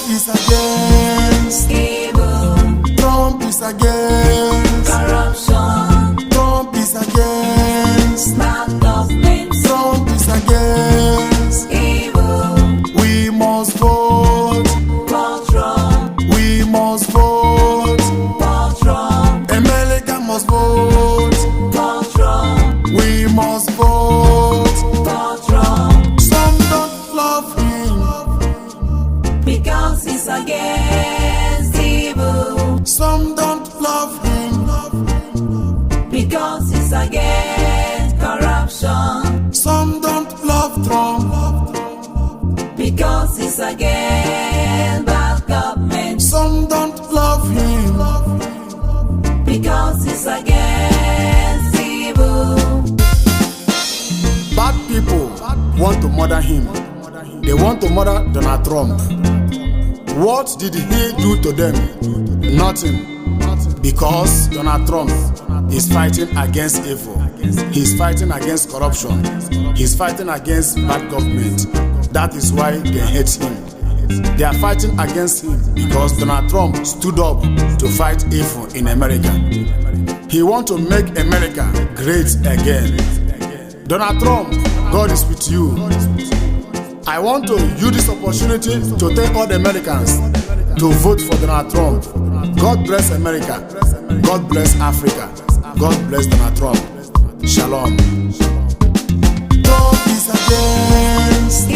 is against evil, Trump is against corruption, Trump is against bad government, Trump is against evil, we must vote, for Trump, we must vote, for Trump, America must vote, for Trump, we must vote. for Trump, Some don't love him, because he's against evil, some don't love him, because he's against corruption, some don't love Trump, because he's against bad government, some don't love him, because he's against evil. bad people want to murder him. They want to murder Donald Trump. What did he do to them? Nothing. Because Donald Trump is fighting against evil. He's fighting against corruption. He's fighting against bad government. That is why they hate him. They are fighting against him because Donald Trump stood up to fight evil in America. He wants to make America great again. Donald Trump, God is with you. I want to use this opportunity to tell all the Americans to vote for Donald Trump. God bless America. God bless Africa. God bless Donald Trump. Shalom. Trump is against